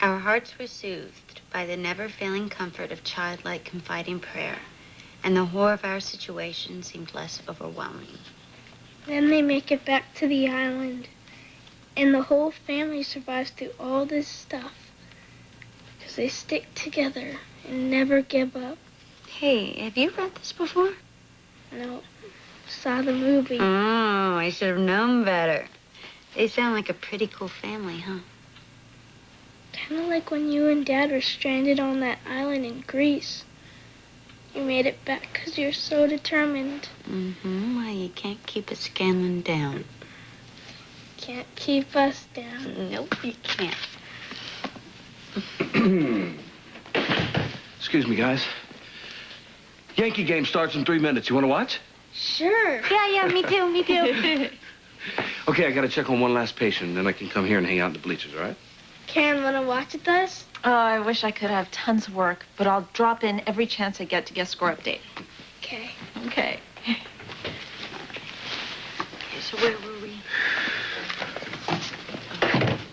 Our hearts were soothed by the never-failing comfort of childlike confiding prayer, and the horror of our situation seemed less overwhelming. Then they make it back to the island, and the whole family survives through all this stuff, because they stick together and never give up. Hey, have you read this before? No, saw the movie. Oh, I should have known better. They sound like a pretty cool family, huh? Kind of like when you and Dad were stranded on that island in Greece. You made it back because you're so determined. Mm-hmm. Well, you can't keep a Scanlon down. Can't keep us down. Nope, you can't. Excuse me, guys. Yankee game starts in 3 minutes. You want to watch? Sure. Yeah, me too. Okay, I got to check on one last patient, then I can come here and hang out in the bleachers, all right? Karen, want to watch with us? Oh, I wish I could have tons of work, but I'll drop in every chance I get to get a score update. Okay. Okay. Okay, so where were we?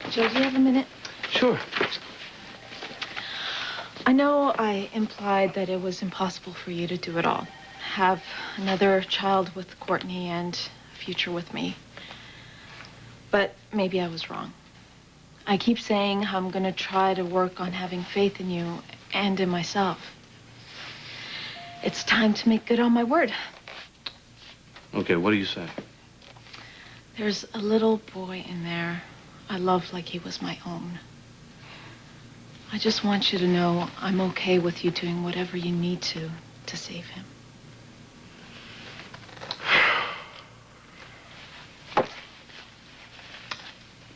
Joe, do you have a minute? Sure. I know I implied that it was impossible for you to do it all. Have another child with Courtney and a future with me. But maybe I was wrong. I keep saying I'm going to try to work on having faith in you and in myself. It's time to make good on my word. Okay, what do you say? There's a little boy in there I love like he was my own. I just want you to know I'm okay with you doing whatever you need to save him.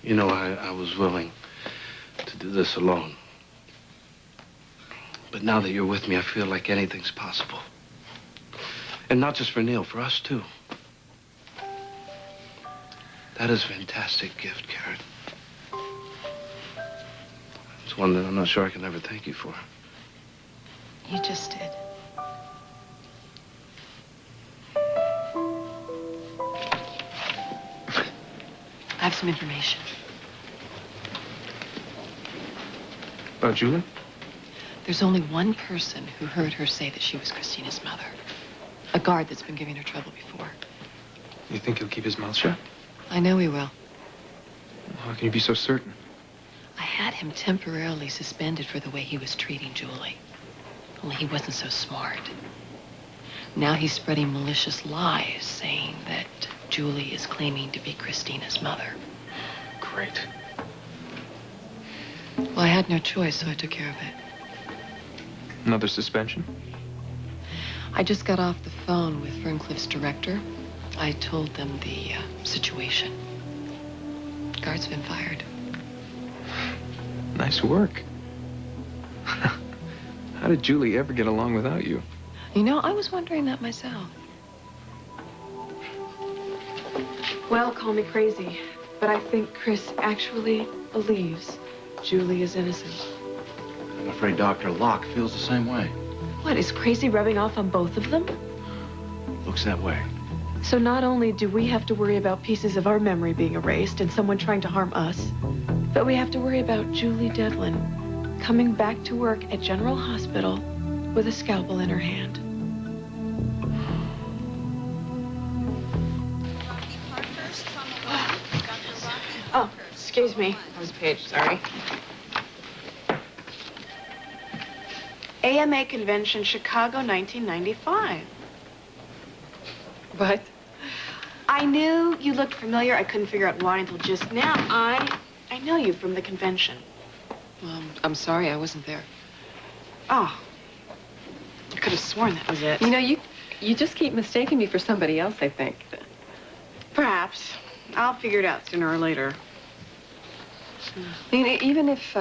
You know, I was willing to do this alone. But now that you're with me, I feel like anything's possible. And not just for Neil, for us, too. That is a fantastic gift, Karen. It's one that I'm not sure I can ever thank you for. You just did. I have some information. About Julie? There's only one person who heard her say that she was Christina's mother. A guard that's been giving her trouble before. You think he'll keep his mouth shut? I know he will. How can you be so certain? I had him temporarily suspended for the way he was treating Julie. Only he wasn't so smart. Now he's spreading malicious lies saying that Julie is claiming to be Christina's mother. Great. Well, I had no choice, so I took care of it. Another suspension? I just got off the phone with Ferncliffe's director. I told them the situation. Guard's been fired. Nice work. How did Julie ever get along without you? You know, I was wondering that myself. Well, call me crazy, but I think Chris actually believes Julie is innocent. I'm afraid Dr. Locke feels the same way. What, is crazy rubbing off on both of them? Looks that way. So not only do we have to worry about pieces of our memory being erased and someone trying to harm us, but we have to worry about Julie Devlin coming back to work at General Hospital with a scalpel in her hand. Oh, excuse me. That was Paige, sorry. AMA Convention, Chicago, 1995. What? I knew you looked familiar. I couldn't figure out why until just now. I know you from the convention. I'm sorry, I wasn't there. Oh. I could have sworn that was it. You know, you just keep mistaking me for somebody else, I think. Perhaps. I'll figure it out sooner or later. I mean, even if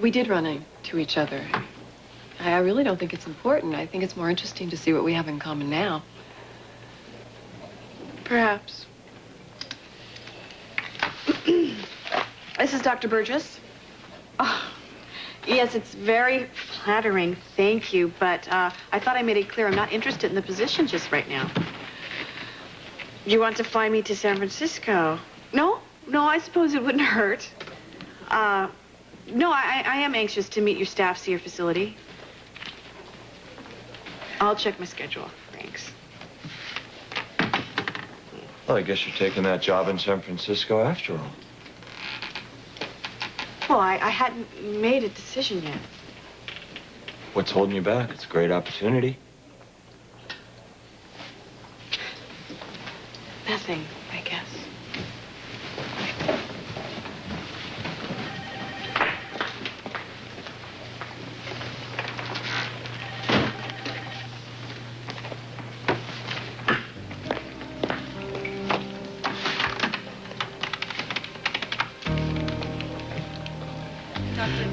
we did run into each other, I really don't think it's important. I think it's more interesting to see what we have in common now. Perhaps. This is Dr. Burgess. Oh, yes, it's very flattering. Thank you. But I thought I made it clear I'm not interested in the position just right now. You want to fly me to San Francisco? No, I suppose it wouldn't hurt. No, I am anxious to meet your staff, see your facility. I'll check my schedule. Thanks. Well, I guess you're taking that job in San Francisco after all. Well, I hadn't made a decision yet. What's holding you back? It's a great opportunity. Nothing, I guess.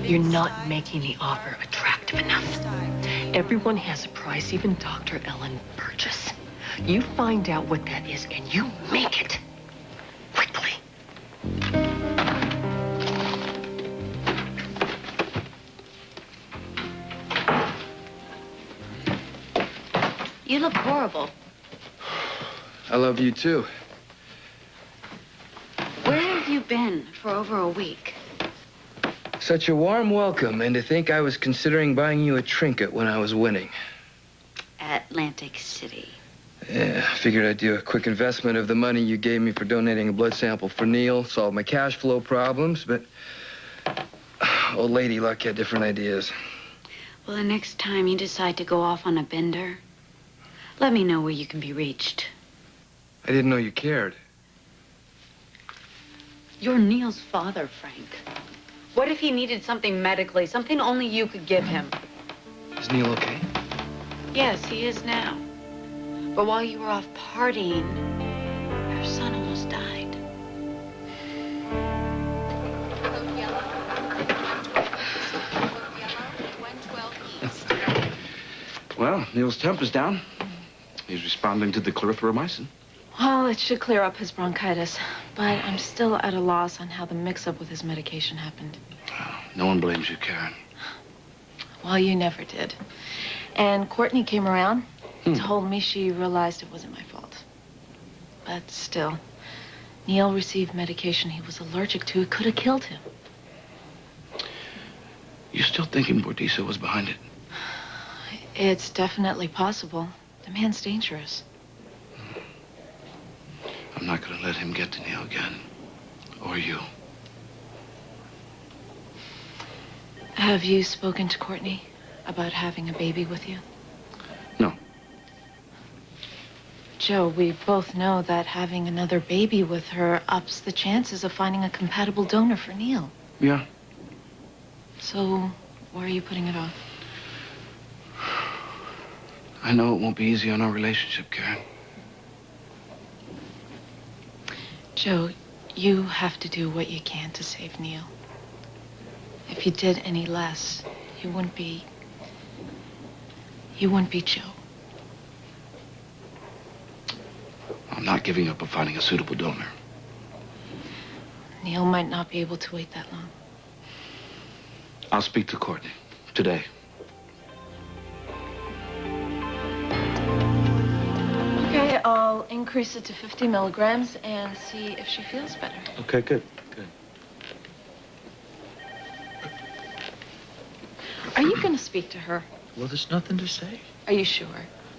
You're not making the offer attractive enough. Everyone has a price, even Dr. Ellen Burgess. You find out what that is and you make it. Quickly. You look horrible. I love you too. Where have you been for over a week? Such a warm welcome, and to think I was considering buying you a trinket when I was winning. Atlantic City. Yeah, I figured I'd do a quick investment of the money you gave me for donating a blood sample for Neil, solve my cash flow problems, but old lady luck had different ideas. Well, the next time you decide to go off on a bender, let me know where you can be reached. I didn't know you cared. You're Neil's father, Frank. What if he needed something medically, something only you could give him? Is Neil okay? Yes, he is now. But while you were off partying, your son almost died. Well, Neil's temp is down. He's responding to the clarithromycin. Well, it should clear up his bronchitis, but I'm still at a loss on how the mix-up with his medication happened. No one blames you, Karen. Well, you never did. And Courtney came around, told me she realized it wasn't my fault. But still, Neil received medication he was allergic to. It could have killed him. You still thinking Bordisa was behind it? It's definitely possible. The man's dangerous. I'm not gonna let him get to Neil again. Or you. Have you spoken to Courtney about having a baby with you? No. Joe, we both know that having another baby with her ups the chances of finding a compatible donor for Neil. Yeah. So, why are you putting it off? I know it won't be easy on our relationship, Karen. Joe, you have to do what you can to save Neil. If you did any less, you wouldn't be Joe. I'm not giving up on finding a suitable donor. Neil might not be able to wait that long. I'll speak to Courtney today. Okay, I'll increase it to 50 milligrams and see if she feels better. Okay, good, good. Are you going to speak to her? Well, there's nothing to say. Are you sure?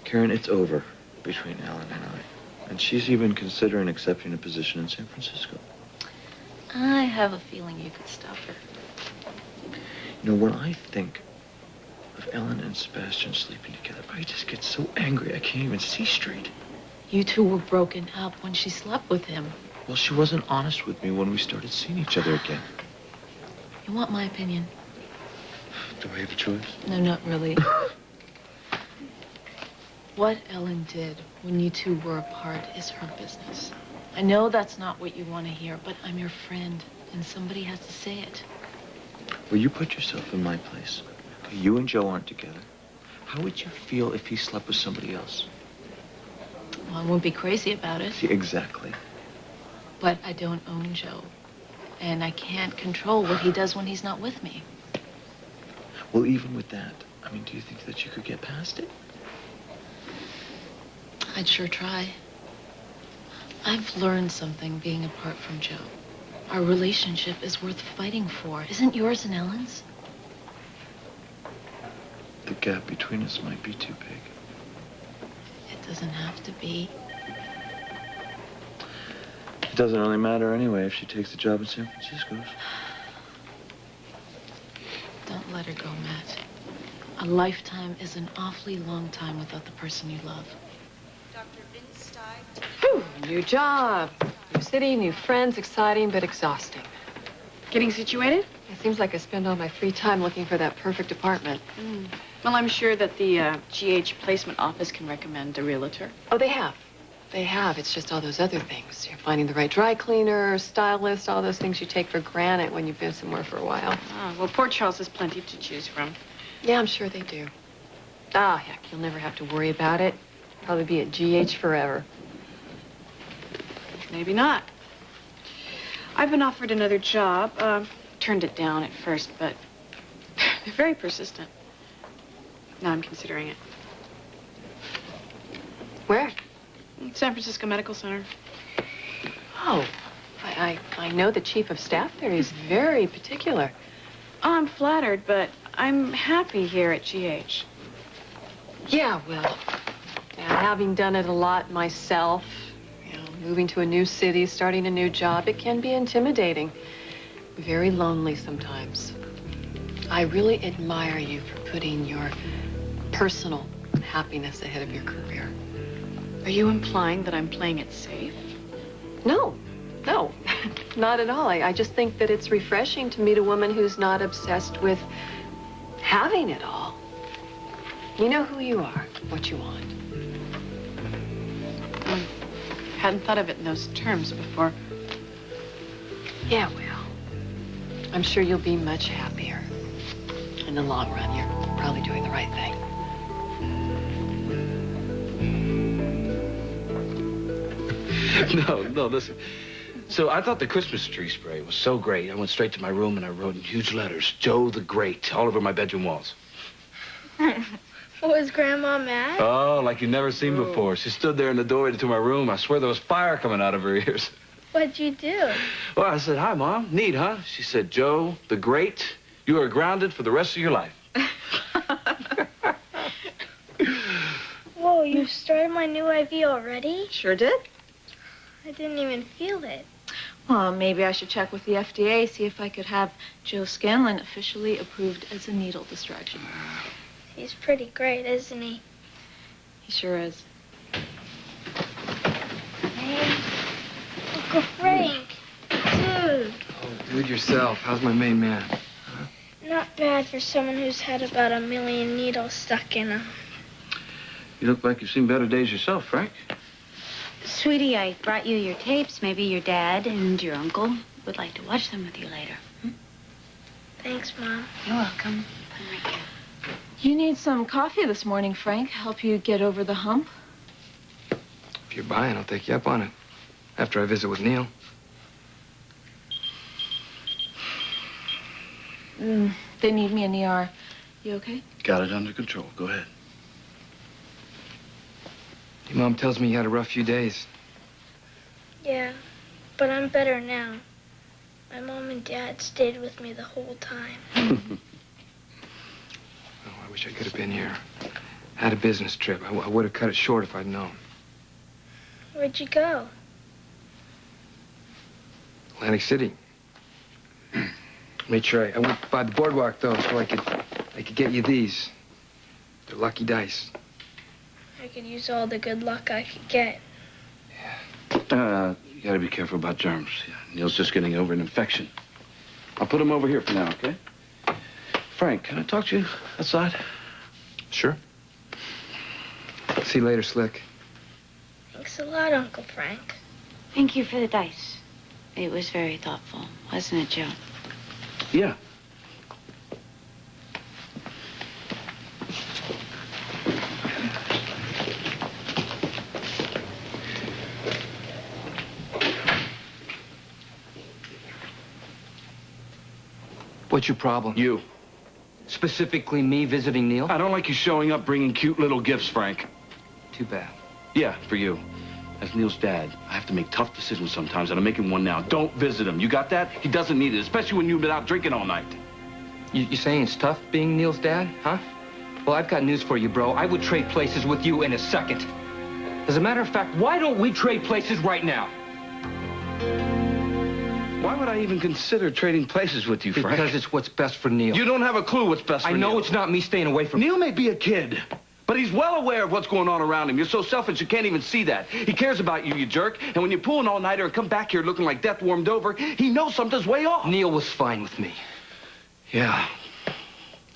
Karen, it's over between Ellen and I. And she's even considering accepting a position in San Francisco. I have a feeling you could stop her. You know, when I think of Ellen and Sebastian sleeping together, I just get so angry I can't even see straight. You two were broken up when she slept with him. Well, she wasn't honest with me when we started seeing each other again. You want my opinion? Do I have a choice? No, not really. What Ellen did when you two were apart is her business. I know that's not what you want to hear, but I'm your friend, and somebody has to say it. Well, you put yourself in my place. Okay, you and Joe aren't together. How would you feel if he slept with somebody else? Well, I wouldn't be crazy about it. See, exactly. But I don't own Joe, and I can't control what he does when he's not with me. Well, even with that, I mean, do you think that you could get past it? I'd sure try. I've learned something being apart from Joe. Our relationship is worth fighting for. Isn't yours and Ellen's? The gap between us might be too big. It doesn't have to be. It doesn't really matter anyway if she takes the job in San Francisco. Don't let her go, Matt. A lifetime is an awfully long time without the person you love. Whew, new job, new city, new friends, exciting but exhausting. Getting situated? It seems like I spend all my free time looking for that perfect apartment. Well, I'm sure that the GH placement office can recommend a realtor. Oh, they have. They have. It's just all those other things. You're finding the right dry cleaner, stylist, all those things you take for granted when you've been somewhere for a while. Oh, well, Port Charles has plenty to choose from. Yeah, I'm sure they do. Ah, heck, you'll never have to worry about it. Probably be at GH forever. Maybe not. I've been offered another job. Turned it down at first, but they're very persistent. Now I'm considering it. Where? San Francisco Medical Center. Oh, I know the chief of staff there. He's very particular. Oh, I'm flattered, but I'm happy here at GH. Yeah, well, having done it a lot myself, moving to a new city, starting a new job, it can be intimidating. Very lonely sometimes. I really admire you for putting your personal happiness ahead of your career. Are you implying that I'm playing it safe? No, not at all. I just think that it's refreshing to meet a woman who's not obsessed with having it all. You know who you are, what you want. Hadn't thought of it in those terms before. Yeah, well, I'm sure you'll be much happier. In the long run, you're probably doing the right thing. No, listen. So I thought the Christmas tree spray was so great. I went straight to my room and I wrote in huge letters, Joe the Great, all over my bedroom walls. Was Grandma mad? Oh, like you've never seen before. She stood there in the doorway to my room. I swear there was fire coming out of her ears. What'd you do? Well, I said, hi, Mom. Neat, huh? She said, Joe the Great, you are grounded for the rest of your life. Whoa, you started my new IV already? Sure did. I didn't even feel it. Well, maybe I should check with the FDA, see if I could have Joe Scanlon officially approved as a needle distraction. He's pretty great, isn't he? He sure is. Hey, Uncle Frank. Dude. Oh, dude, yourself. How's my main man? Not bad for someone who's had about 1 million needles stuck in him. You look like you've seen better days yourself, Frank. Sweetie, I brought you your tapes. Maybe your dad and your uncle would like to watch them with you later. Thanks, Mom. You're welcome. Put 'em right here. You need some coffee this morning, Frank. Help you get over the hump. If you're buying, I'll take you up on it. After I visit with Neil. They need me in the ER. You okay? Got it under control. Go ahead. Your mom tells me you had a rough few days. Yeah, but I'm better now. My mom and dad stayed with me the whole time. Oh, I wish I could have been here. I had a business trip. I would have cut it short if I'd known. Where'd you go? Atlantic City. Made sure I went by the boardwalk, though, so I could get you these. They're lucky dice. I could use all the good luck I could get. You gotta be careful about germs. Yeah, Neil's just getting over an infection. I'll put him over here for now, okay? Frank, can I talk to you outside? Sure. See you later, Slick. Thanks a lot, Uncle Frank. Thank you for the dice. It was very thoughtful, wasn't it, Joe? Yeah. What's your problem? You. Specifically me visiting Neil? I don't like you showing up bringing cute little gifts, Frank. Too bad. Yeah, for you. As Neil's dad, I have to make tough decisions sometimes, and I'm making one now. Don't visit him. You got that? He doesn't need it, especially when you've been out drinking all night. You saying it's tough being Neil's dad, huh? Well, I've got news for you, bro. I would trade places with you in a second. As a matter of fact, why don't we trade places right now? Why would I even consider trading places with you, Frank? Because it's what's best for Neil. You don't have a clue what's best for Neil. I know it's not me staying away from... Neil may be a kid, but he's well aware of what's going on around him. You're so selfish you can't even see that. He cares about you, you jerk. And when you pull an all-nighter and come back here looking like death warmed over, he knows something's way off. Neil was fine with me. Yeah.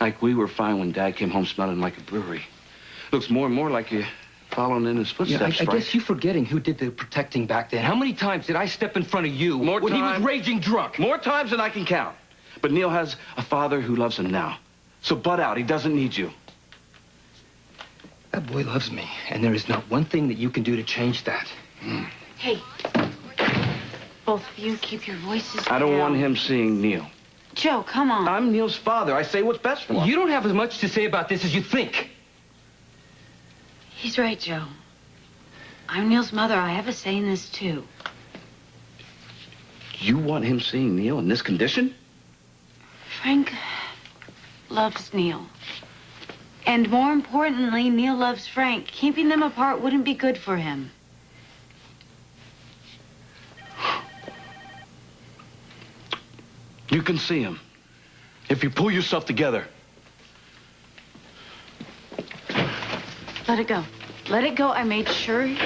Like we were fine when Dad came home smelling like a brewery. Looks more and more like you're following in his footsteps, I guess you're forgetting who did the protecting back then. How many times did I step in front of you when he was raging drunk? More times than I can count. But Neil has a father who loves him now. So butt out. He doesn't need you. That boy loves me, and there is not one thing that you can do to change that. Hey, both of you keep your voices down. I don't want him seeing Neil. Joe, come on. I'm Neil's father. I say what's best for him. You don't have as much to say about this as you think. He's right, Joe. I'm Neil's mother. I have a say in this, too. You want him seeing Neil in this condition? Frank loves Neil. And more importantly, Neil loves Frank. Keeping them apart wouldn't be good for him. You can see him. If you pull yourself together. Let it go. Let it go. I made sure you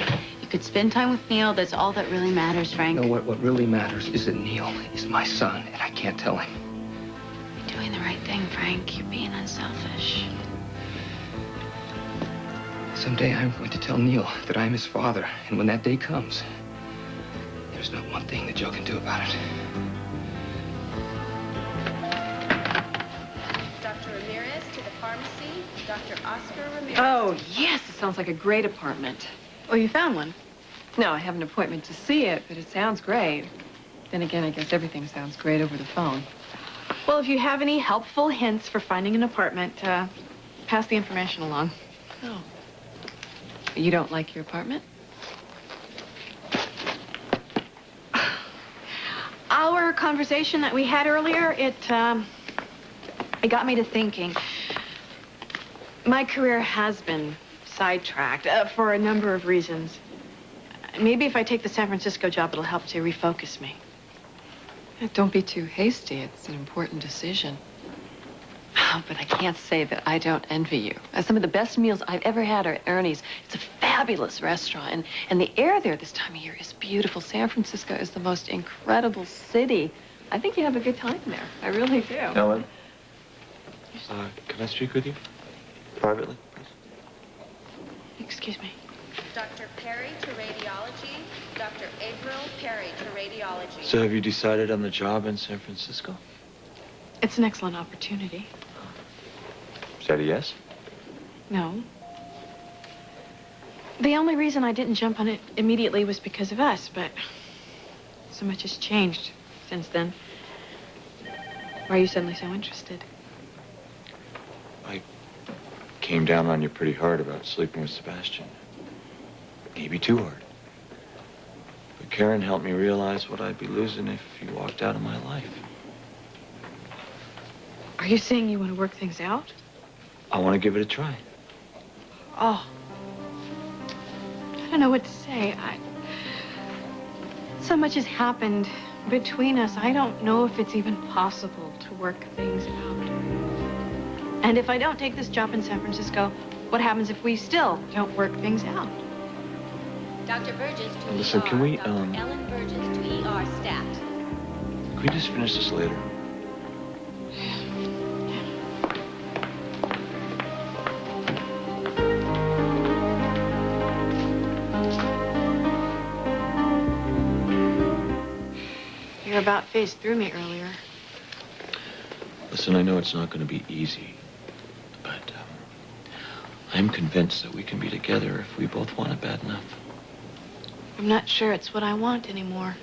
could spend time with Neil. That's all that really matters, Frank. You know what really matters is that Neil is my son, and I can't tell him. You're doing the right thing, Frank. You're being unselfish. Someday I'm going to tell Neil that I'm his father, and when that day comes, there's not one thing that Joe can do about it. Dr. Ramirez to the pharmacy. Dr. Oscar Ramirez. Oh, yes, it sounds like a great apartment. Oh, you found one? No, I have an appointment to see it, but it sounds great. Then again, I guess everything sounds great over the phone. Well, if you have any helpful hints for finding an apartment, pass the information along. Oh. You don't like your apartment? Our conversation that we had earlier, it got me to thinking. My career has been sidetracked for a number of reasons. Maybe if I take the San Francisco job, it'll help to refocus me. Don't be too hasty. It's an important decision. But I can't say that I don't envy you. Some of the best meals I've ever had are at Ernie's. It's a fabulous restaurant, and the air there this time of year is beautiful. San Francisco is the most incredible city. I think you have a good time there. I really do. Ellen, can I speak with you privately, please? Excuse me. Dr. Perry to radiology. Dr. Averill Perry to radiology. So have you decided on the job in San Francisco? It's an excellent opportunity. Is that a yes? No. The only reason I didn't jump on it immediately was because of us, but so much has changed since then. Why are you suddenly so interested? I came down on you pretty hard about sleeping with Sebastian. Maybe too hard. But Karen helped me realize what I'd be losing if you walked out of my life. Are you saying you want to work things out? I want to give it a try. Oh. I don't know what to say. So much has happened between us. I don't know if it's even possible to work things out. And if I don't take this job in San Francisco, what happens if we still don't work things out? Dr. Burgess to Listen, ER. can we, Dr. Ellen Burgess to ER stat. Can we just finish this later? Your about face threw me earlier. Listen, I know it's not going to be easy, but I'm convinced that we can be together if we both want it bad enough. I'm not sure it's what I want anymore.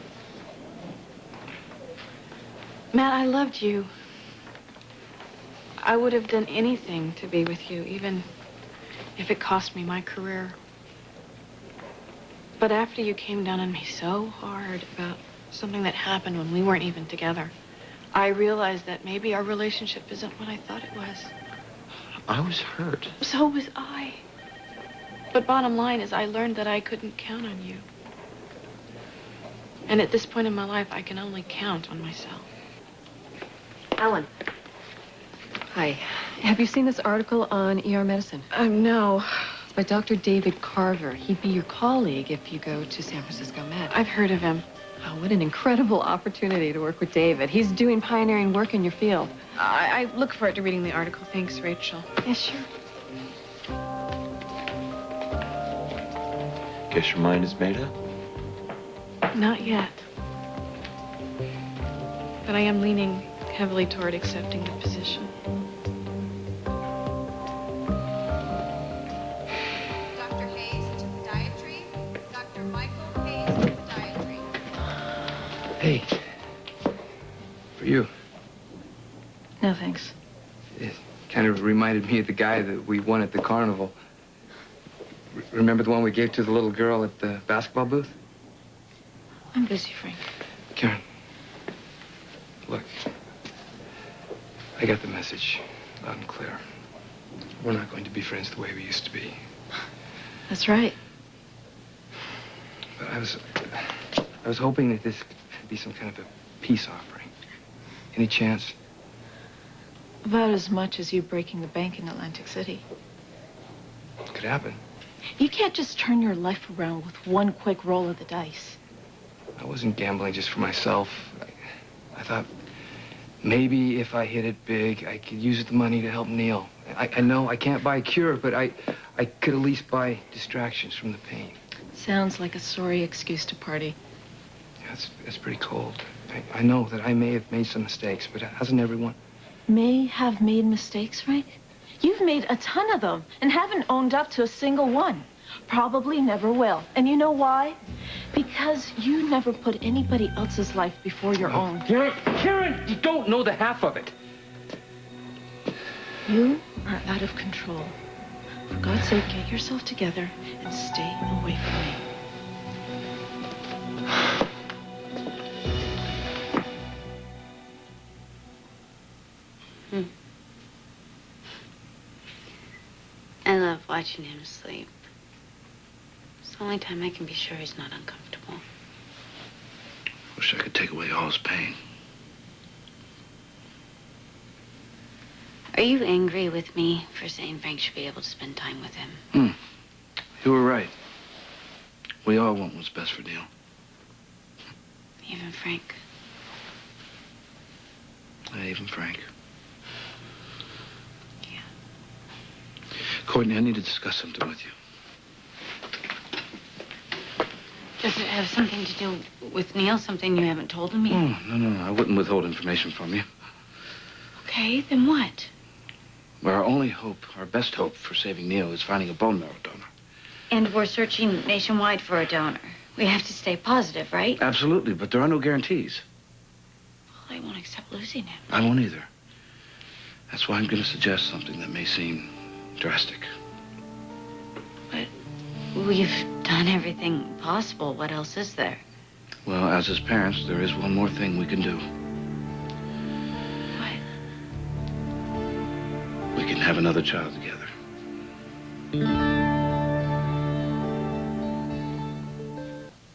Matt, I loved you. I would have done anything to be with you, even if it cost me my career. But after you came down on me so hard about something that happened when we weren't even together, I realized that maybe our relationship isn't what I thought it was. I was hurt. So was I. But bottom line is I learned that I couldn't count on you. And at this point in my life, I can only count on myself. Ellen. Hi. Have you seen this article on ER medicine? No. It's by Dr. David Carver. He'd be your colleague if you go to San Francisco Med. I've heard of him. Oh, what an incredible opportunity to work with David. He's doing pioneering work in your field. I look forward to reading the article. Thanks, Rachel. Yeah, sure. Guess your mind is made up? Not yet. But I am leaning heavily toward accepting the position. Dr. Hayes to podiatry. Dr. Michael Hayes to podiatry. Hey. For you. No, thanks. It kind of reminded me of the guy that we won at the carnival. Remember the one we gave to the little girl at the basketball booth? I'm busy, Frank. Karen, look. I got the message loud and clear. We're not going to be friends the way we used to be. That's right. But I was hoping that this could be some kind of a peace offering. Any chance? About as much as you breaking the bank in Atlantic City. It could happen. You can't just turn your life around with one quick roll of the dice. I wasn't gambling just for myself. I thought maybe if I hit it big, I could use the money to help Neil. I know I can't buy a cure, but I could at least buy distractions from the pain. Sounds like a sorry excuse to party. Yeah, it's pretty cold. I know that I may have made some mistakes, but hasn't everyone? May have made mistakes, Frank? You've made a ton of them and haven't owned up to a single one. Probably never will. And you know why? Because you never put anybody else's life before your own. Karen, you don't know the half of it. You are out of control. For God's sake, get yourself together and stay away from me. I love watching him sleep. It's the only time I can be sure he's not uncomfortable. Wish I could take away all his pain. Are you angry with me for saying Frank should be able to spend time with him? You were right. We all want what's best for Neil. Even Frank? Yeah, even Frank. Yeah. Courtney, I need to discuss something with you. Does it have something to do with Neil? Something you haven't told me? Oh, no. I wouldn't withhold information from you. Okay, then what? Well, our only hope, our best hope for saving Neil is finding a bone marrow donor. And we're searching nationwide for a donor. We have to stay positive, right? Absolutely, but there are no guarantees. Well, I won't accept losing him. I won't either. That's why I'm going to suggest something that may seem drastic. But we've done everything possible. What else is there? Well, as his parents, there is one more thing we can do. What? We can have another child together.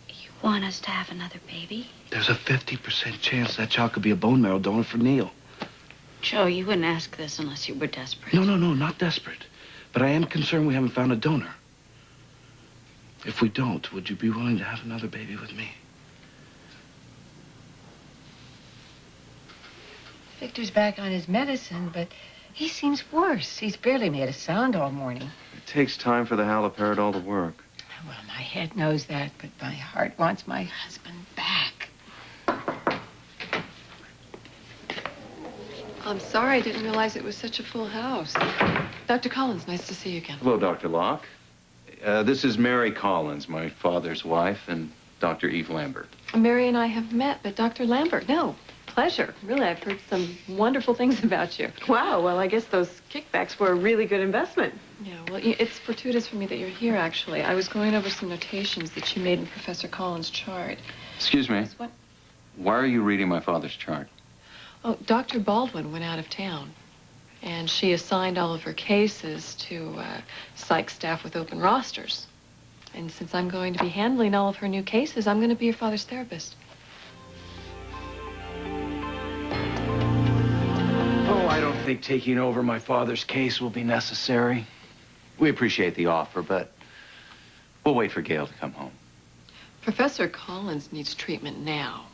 You want us to have another baby? There's a 50% chance that child could be a bone marrow donor for Neil. Joe, you wouldn't ask this unless you were desperate. No, not desperate. But I am concerned we haven't found a donor. If we don't, would you be willing to have another baby with me? Victor's back on his medicine, but he seems worse. He's barely made a sound all morning. It takes time for the haloperidol to work. Well, my head knows that, but my heart wants my husband back. I'm sorry, I didn't realize it was such a full house. Dr. Collins, nice to see you again. Hello, Dr. Locke. This is Mary Collins, my father's wife, and Dr. Eve Lambert. Mary and I have met, but Dr. Lambert, no. pleasure. Really, I've heard some wonderful things about you. Wow, well, I guess those kickbacks were a really good investment. Yeah, well, it's fortuitous for me that you're here, actually. I was going over some notations that you made in Professor Collins' chart. Excuse me. What? Why are you reading my father's chart? Oh, Dr. Baldwin went out of town, and she assigned all of her cases to psych staff with open rosters. And since I'm going to be handling all of her new cases, I'm going to be your father's therapist. Oh, I don't think taking over my father's case will be necessary. We appreciate the offer, but we'll wait for Gail to come home. Professor Collins needs treatment now.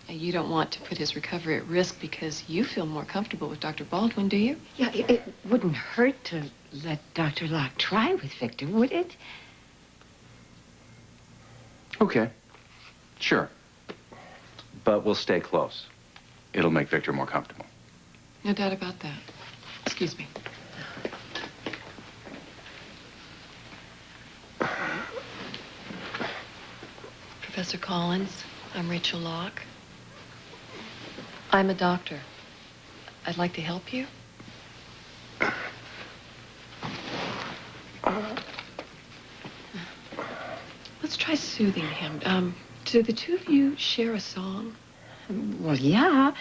You don't want to put his recovery at risk because you feel more comfortable with Dr. Baldwin, do you? Yeah, it wouldn't hurt to let Dr. Locke try with Victor, would it? Okay. Sure. But we'll stay close. It'll make Victor more comfortable. No doubt about that. Excuse me. Professor Collins, I'm Rachel Locke. I'm a doctor. I'd like to help you. Let's try soothing him. Do the two of you share a song? Well, yeah.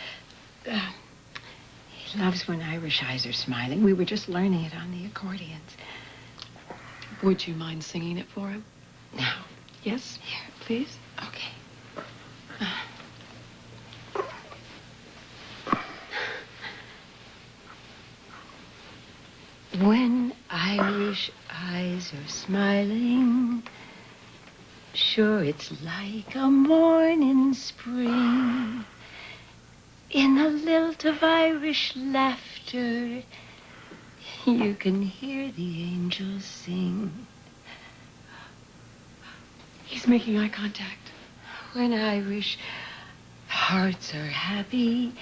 He loves when Irish eyes are smiling. We were just learning it on the accordions. Would you mind singing it for him? Now. Yes? Here. Please? Okay. When Irish eyes are smiling, sure it's like a morning spring. In a lilt of Irish laughter, you can hear the angels sing. He's making eye contact. When Irish hearts are happy,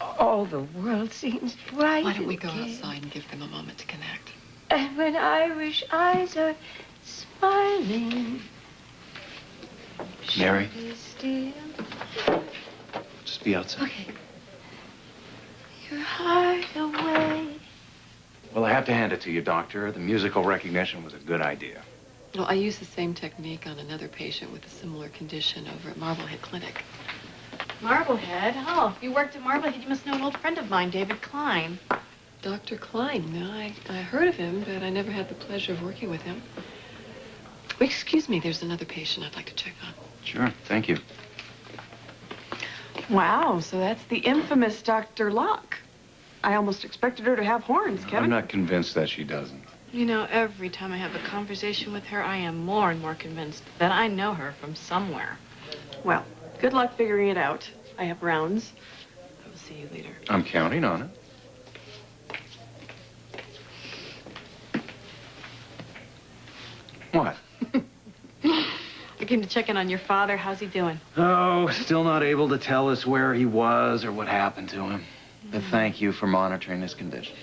all the world seems bright. Why don't we go again. outside and give them a moment to connect? And when Irish eyes are smiling, Mary? still. Just be outside. Okay. Your heart away. Well, I have to hand it to you, Doctor. The musical recognition was a good idea. Well, I used the same technique on another patient with a similar condition over at Marblehead Clinic. Marblehead? Oh, you worked at Marblehead. You must know an old friend of mine, David Klein. Dr. Klein, no, I heard of him, but I never had the pleasure of working with him. Excuse me, there's another patient I'd like to check on. Sure, thank you. Wow, so that's the infamous Dr. Locke. I almost expected her to have horns, Kevin. I'm not convinced that she doesn't. You know, every time I have a conversation with her, I am more and more convinced that I know her from somewhere. Well, good luck figuring it out. I have rounds. I will see you later. I'm counting on it. What? I came to check in on your father. How's he doing? Oh, still not able to tell us where he was or what happened to him. But thank you for monitoring his condition.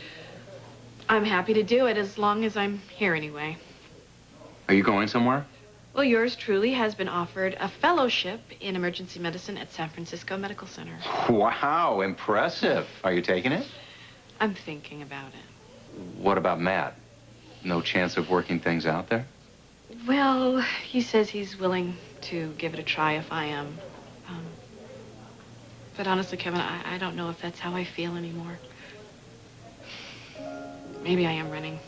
I'm happy to do it as long as I'm here anyway. Are you going somewhere? Well, yours truly has been offered a fellowship in emergency medicine at San Francisco Medical Center. Wow, impressive. Are you taking it? I'm thinking about it. What about Matt? No chance of working things out there? Well, he says he's willing to give it a try if I am. But honestly, Kevin, I don't know if that's how I feel anymore. Maybe I am running.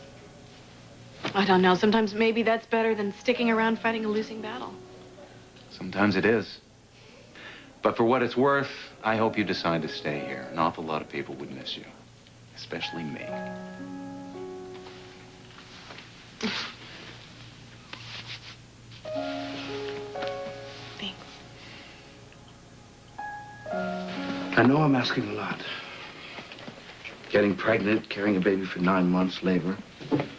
I don't know. Sometimes maybe that's better than sticking around fighting a losing battle. Sometimes it is. But for what it's worth, I hope you decide to stay here. An awful lot of people would miss you. Especially me. Thanks. I know I'm asking a lot. Getting pregnant, carrying a baby for 9 months, labor.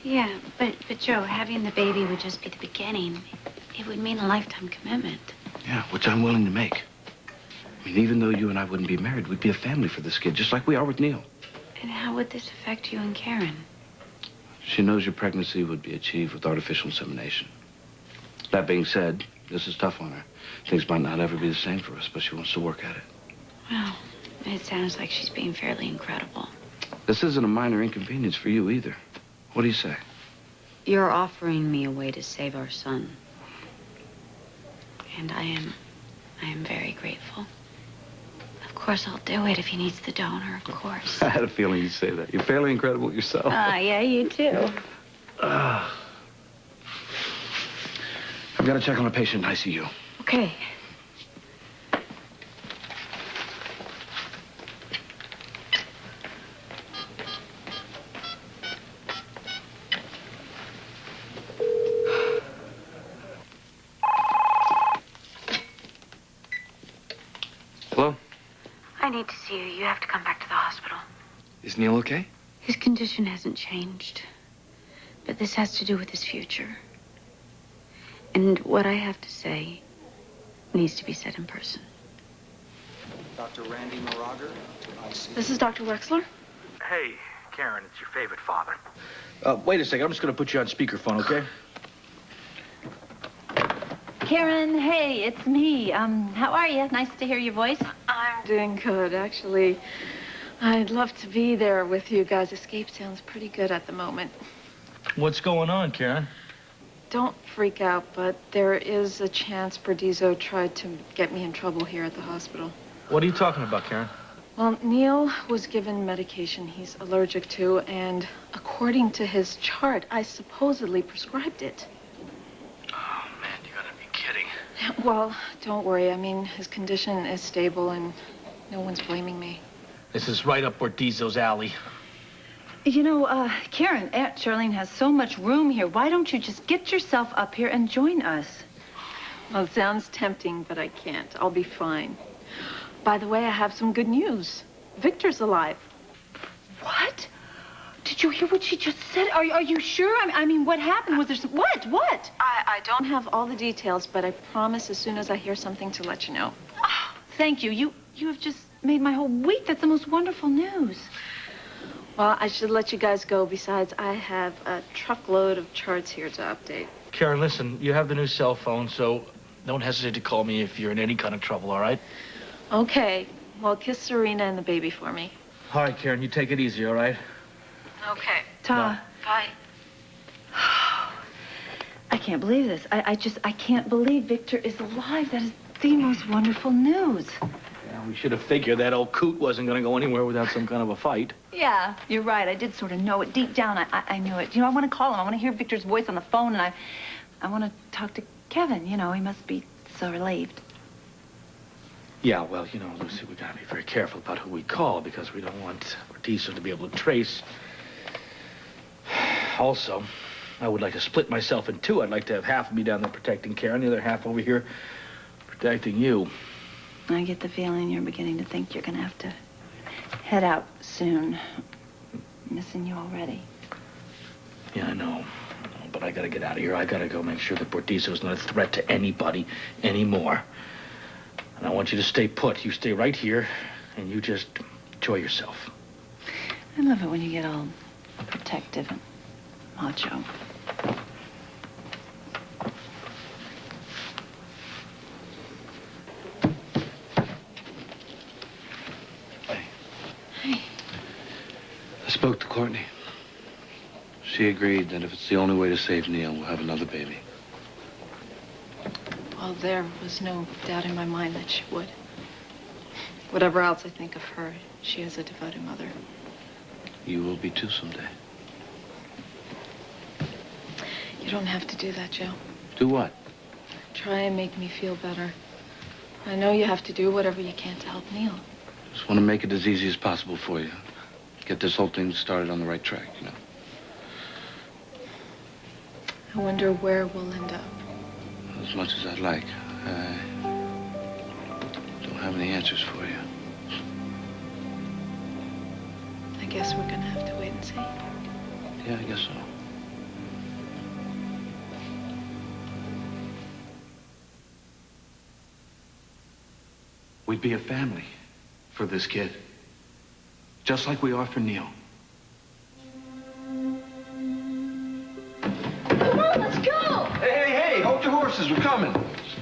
Yeah, but Joe, having the baby would just be the beginning. It would mean a lifetime commitment. Yeah, which I'm willing to make. I mean, even though you and I wouldn't be married, we'd be a family for this kid, just like we are with Neil. And how would this affect you and Karen? She knows your pregnancy would be achieved with artificial insemination. That being said, This is tough on her. Things might not ever be the same for us, but she wants to work at it. Well, it sounds like she's being fairly incredible. This isn't a minor inconvenience for you either. What do you say? You're offering me a way to save our son. And I am very grateful. Of course, I'll do it if he needs the donor, of course. I had a feeling you'd say that. You're fairly incredible yourself. Yeah, you too. I've got to check on a patient in ICU. Okay. Hello? I need to see you. You have to come back to the hospital. Is Neil okay? His condition hasn't changed. But this has to do with his future. And what I have to say needs to be said in person. Dr. Randy Morager, IC. This is Dr. Wexler. Hey, Karen, it's your favorite father. Wait a second. I'm just going to put you on speakerphone, okay? Karen, hey, it's me. How are you? Nice to hear your voice. I'm doing good, actually. I'd love to be there with you guys. Escape sounds pretty good at the moment. What's going on, Karen? Don't freak out, but there is a chance Bordizzo tried to get me in trouble here at the hospital. What are you talking about, Karen? Well, Neil was given medication he's allergic to, and according to his chart, I supposedly prescribed it. Oh, man, you gotta be kidding. Well, don't worry. I mean, his condition is stable, and no one's blaming me. This is right up Bordizzo's alley. You know, Karen, Aunt Charlene has so much room here. Why don't you just get yourself up here and join us? Well, it sounds tempting, but I can't. I'll be fine. By the way, I have some good news. Victor's alive. What? Did you hear what she just said? Are you sure? I mean, what happened? Was there some... What? I don't have all the details, but I promise as soon as I hear something to let you know. Oh, thank you. You have just made my whole week. That's the most wonderful news. Well, I should let you guys go. Besides, I have a truckload of charts here to update. Karen, listen, you have the new cell phone, so don't hesitate to call me if you're in any kind of trouble, all right? Okay. Well, kiss Serena and the baby for me. All right, Karen, you take it easy, all right? Okay. Ta. Bye. I can't believe this. I can't believe Victor is alive. That is the most wonderful news. Yeah, we should have figured that old coot wasn't going to go anywhere without some kind of a fight. Yeah, you're right. I did sort of know it. Deep down, I knew it. You know, I want to call him. I want to hear Victor's voice on the phone, and I want to talk to Kevin. You know, he must be so relieved. Yeah, well, you know, Lucy, we got to be very careful about who we call because we don't want Bordizzo to be able to trace. Also, I would like to split myself in two. I'd like to have half of me down there protecting Karen, the other half over here protecting you. I get the feeling you're beginning to think you're going to have to head out soon. Missing you already. Yeah, I know. But I got to get out of here. I got to go make sure that Bordizzo's not a threat to anybody anymore. And I want you to stay put. You stay right here, and you just enjoy yourself. I love it when you get all protective and macho. I spoke to Courtney. She agreed that if it's the only way to save Neil, we'll have another baby. Well, there was no doubt in my mind that she would. Whatever else I think of her, she is a devoted mother. You will be too someday. You don't have to do that, Joe. Do what? Try and make me feel better. I know you have to do whatever you can to help Neil. Just want to make it as easy as possible for you. Get this whole thing started on the right track, you know. I wonder where we'll end up. As much as I'd like, I don't have any answers for you. I guess we're gonna have to wait and see. Yeah, I guess so. We'd be a family for this kid. Just like we are for Neil. Come on, let's go! Hey, hold your horses. horses. We're coming.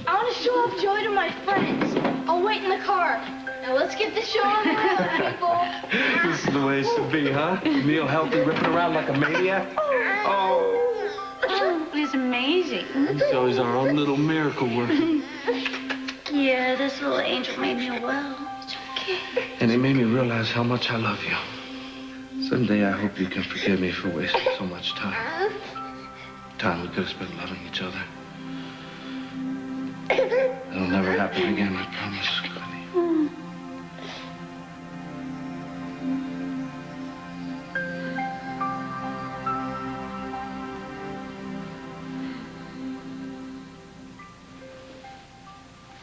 I want to show off Joey to my friends. I'll wait in the car. Now let's get the show on the road, people. This is the way it's to be, huh? Neil healthy, ripping around like a maniac. Oh. It's amazing. So he's our own little miracle worker. Yeah, this little angel made me well. It's okay. And it made me realize how much I love you. Someday I hope you can forgive me for wasting so much time. Time we could have spent loving each other. It'll never happen again, I promise, Courtney.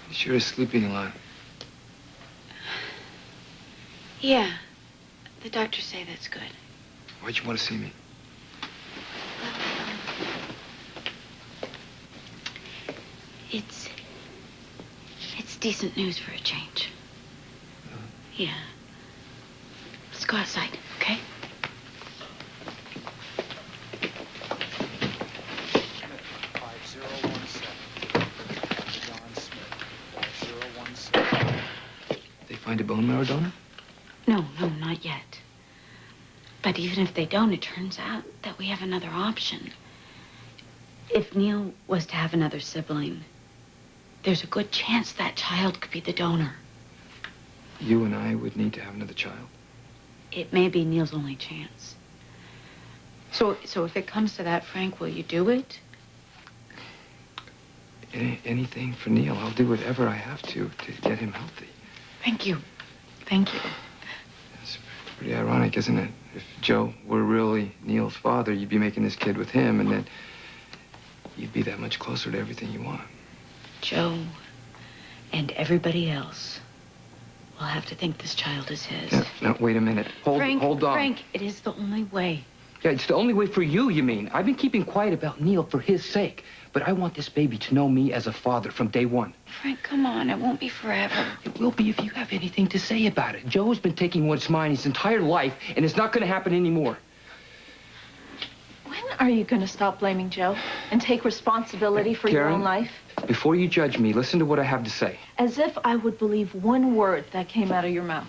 You sure is sleeping a lot. Yeah. The doctors say that's good. Why'd you want to see me? It's decent news for a change. Yeah. Let's go outside, okay? They find a bone marrow donor? No, not yet. But even if they don't, it turns out that we have another option. If Neil was to have another sibling, there's a good chance that child could be the donor. You and I would need to have another child. It may be Neil's only chance. So if it comes to that, Frank, will you do it? Anything for Neil. I'll do whatever I have to get him healthy. Thank you. Thank you. It's pretty ironic, isn't it? If Joe were really Neil's father, you'd be making this kid with him, and then you'd be that much closer to everything you want. Joe and everybody else will have to think this child is his. Yeah, no, wait a minute. Hold on. Frank, it is the only way. Yeah, it's the only way for you, you mean. I've been keeping quiet about Neil for his sake. But I want this baby to know me as a father from day one. Frank, come on. It won't be forever. It will be if you have anything to say about it. Joe's been taking what's mine his entire life, and it's not going to happen anymore. When are you going to stop blaming Joe and take responsibility for your own life? Before you judge me, listen to what I have to say. As if I would believe one word that came out of your mouth.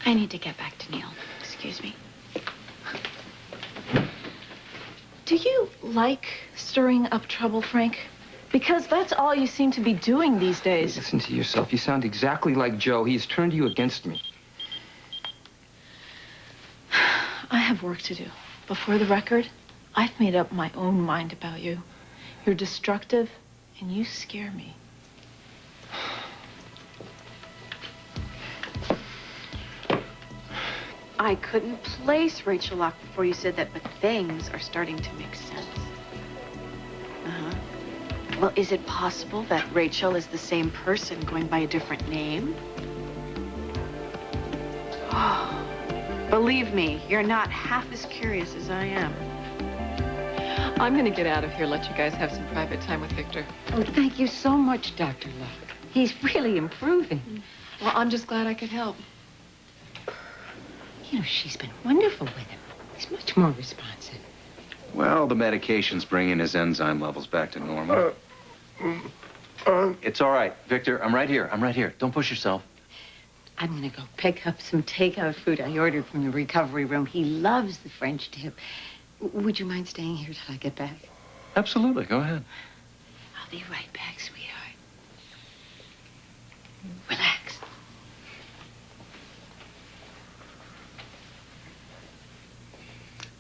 I need to get back to Neil. Excuse me. Do you like stirring up trouble, Frank? Because that's all you seem to be doing these days. Listen to yourself. You sound exactly like Joe. He has turned you against me. I have work to do. Before the record, I've made up my own mind about you. You're destructive, and you scare me. I couldn't place Rachel Locke before you said that, but things are starting to make sense. Well, is it possible that Rachel is the same person going by a different name? Oh, believe me, you're not half as curious as I am. I'm going to get out of here, let you guys have some private time with Victor. Oh, thank you so much, Dr. Locke. He's really improving. Well, I'm just glad I could help. You know, she's been wonderful with him. He's much more responsive. Well, the medication's bringing his enzyme levels back to normal. It's all right. Victor, I'm right here. I'm right here. Don't push yourself. I'm going to go pick up some takeout food I ordered from the recovery room. He loves the French dip. Would you mind staying here till I get back? Absolutely. Go ahead. I'll be right back, sweetheart. Relax.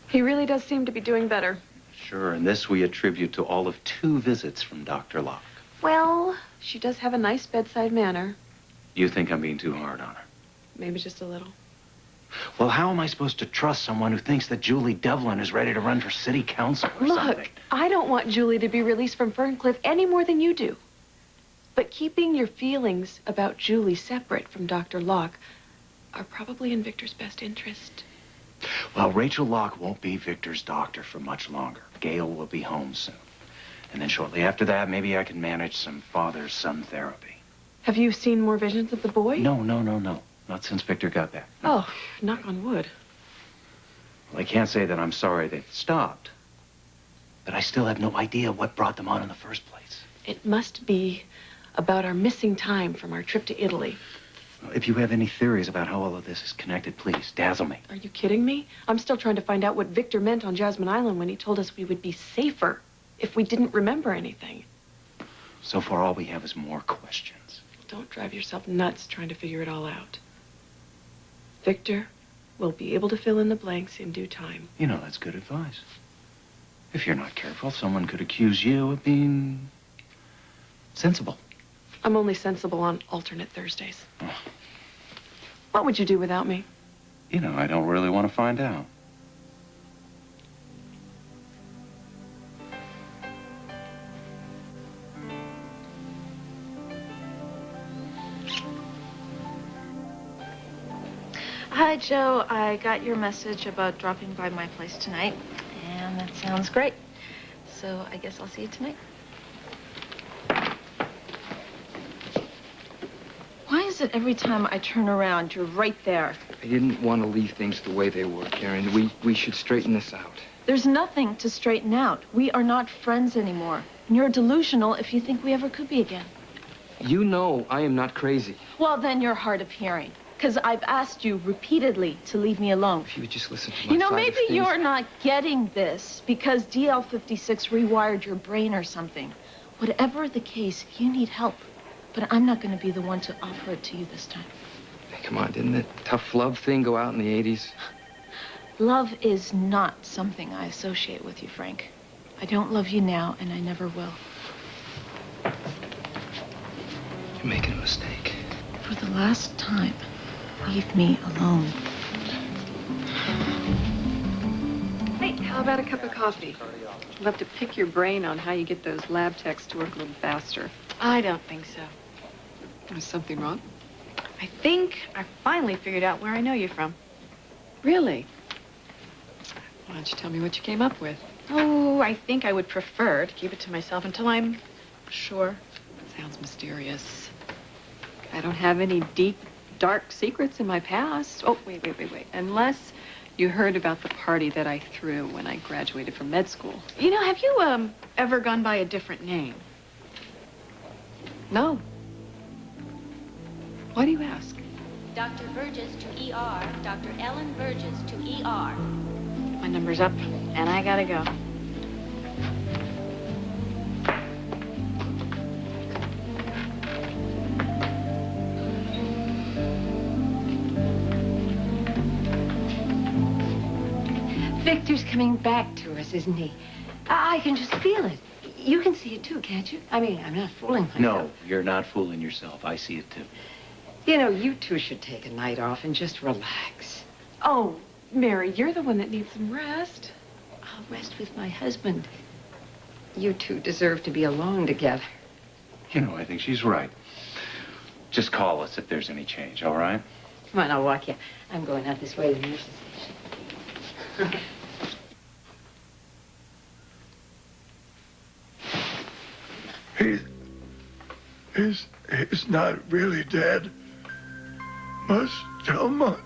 He really does seem to be doing better. Sure, and this we attribute to all of 2 visits from Dr. Locke. Well, she does have a nice bedside manner. You think I'm being too hard on her? Maybe just a little. Well, how am I supposed to trust someone who thinks that Julie Devlin is ready to run for city council or something? Look, I don't want Julie to be released from Ferncliff any more than you do. But keeping your feelings about Julie separate from Dr. Locke are probably in Victor's best interest. Well, Rachel Locke won't be Victor's doctor for much longer. Gail will be home soon. And then shortly after that, maybe I can manage some father-son therapy. Have you seen more visions of the boy? No. Not since Victor got back. Oh, knock on wood. Well, I can't say that I'm sorry they've stopped. But I still have no idea what brought them on in the first place. It must be about our missing time from our trip to Italy. If you have any theories about how all of this is connected, please, dazzle me. Are you kidding me? I'm still trying to find out what Victor meant on Jasmine Island when he told us we would be safer if we didn't remember anything. So far, all we have is more questions. Don't drive yourself nuts trying to figure it all out. Victor will be able to fill in the blanks in due time. You know, that's good advice. If you're not careful, someone could accuse you of being sensible. I'm only sensible on alternate Thursdays. What would you do without me? You know, I don't really want to find out. Hi, Joe. I got your message about dropping by my place tonight, and that sounds great. So I guess I'll see you tonight. Why is it every time I turn around, you're right there? I didn't want to leave things the way they were, Karen. We should straighten this out. There's nothing to straighten out. We are not friends anymore. And you're delusional if you think we ever could be again. You know I am not crazy. Well, then you're hard of hearing. Because I've asked you repeatedly to leave me alone. If you would just listen to my You know, side of maybe things. you're not getting this because DL56 rewired your brain or something. Whatever the case, you need help. But I'm not going to be the one to offer it to you this time. Hey, come on, didn't that tough love thing go out in the 80s? Love is not something I associate with you, Frank. I don't love you now, and I never will. You're making a mistake. For the last time, leave me alone. Hey, how about a cup of coffee? I'd love to pick your brain on how you get those lab techs to work a little faster. I don't think so. Is something wrong? I think I finally figured out where I know you from. Really? Why don't you tell me what you came up with? Oh, I think I would prefer to keep it to myself until I'm sure. Sounds mysterious. I don't have any deep, dark secrets in my past. Oh, wait. Unless you heard about the party that I threw when I graduated from med school. You know, have you ever gone by a different name? No. Why do you ask? Dr. Burgess to ER. Dr. Ellen Burgess to ER. My number's up, and I gotta go. Victor's coming back to us, isn't he? I can just feel it. You can see it too, can't you? I mean, I'm not fooling myself. No, you're not fooling yourself. I see it too. You know, you two should take a night off and just relax. Oh, Mary, you're the one that needs some rest. I'll rest with my husband. You two deserve to be alone together. You know, I think she's right. Just call us if there's any change, all right? Come on, I'll walk you. I'm going out this way to the nurse's station. He's not really dead. Must tell Monk.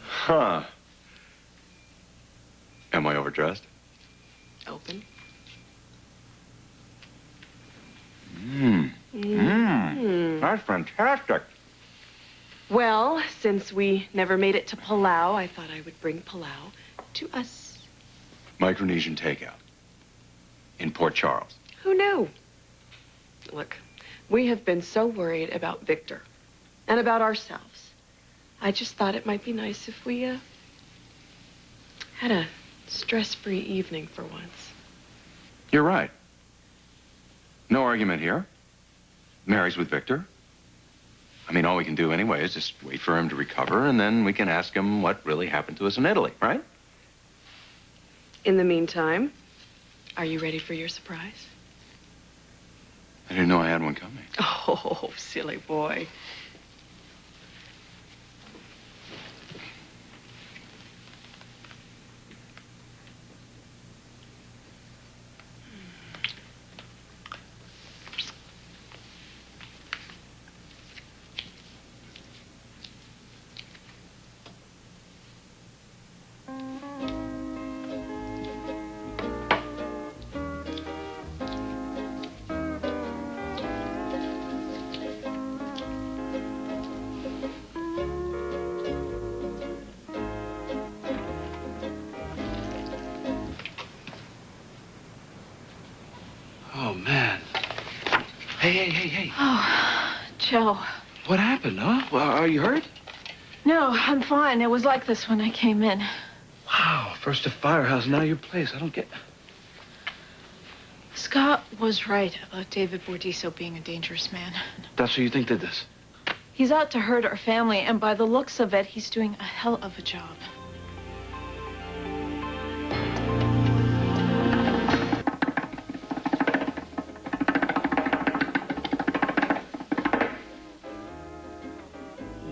Huh. Am I overdressed? Open. That's fantastic. Well, since we never made it to Palau, I thought I would bring Palau to us. Micronesian takeout. In Port Charles. Who knew? Look, we have been so worried about Victor and about ourselves. I just thought it might be nice if we had a stress-free evening for once. You're right. No argument here. Mary's with Victor. I mean, all we can do anyway is just wait for him to recover, and then we can ask him what really happened to us in Italy, right? In the meantime, are you ready for your surprise? I didn't know I had one coming. Oh, silly boy. Hey. Oh, Joe. What happened, huh? Well, are you hurt? No, I'm fine. It was like this when I came in. Wow, first a firehouse, now your place. I don't get... Scott was right about David Bordiso being a dangerous man. That's who you think did this? He's out to hurt our family, and by the looks of it, he's doing a hell of a job.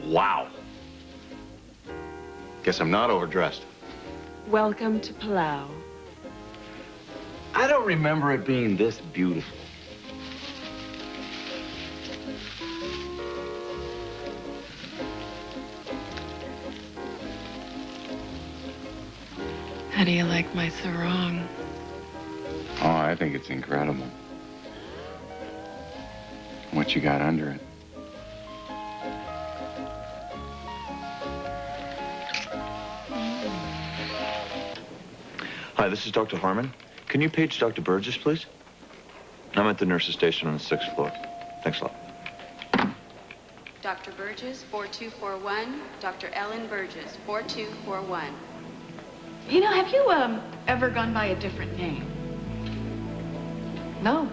Wow. Guess I'm not overdressed. Welcome to Palau. I don't remember it being this beautiful. How do you like my sarong? Oh, I think it's incredible. What you got under it? Hi, this is Dr. Harmon. Can you page Dr. Burgess, please? I'm at the nurse's station on the 6th floor. Thanks a lot. Dr. Burgess, 4241. Dr. Ellen Burgess, 4241. You know, have you ever gone by a different name? No.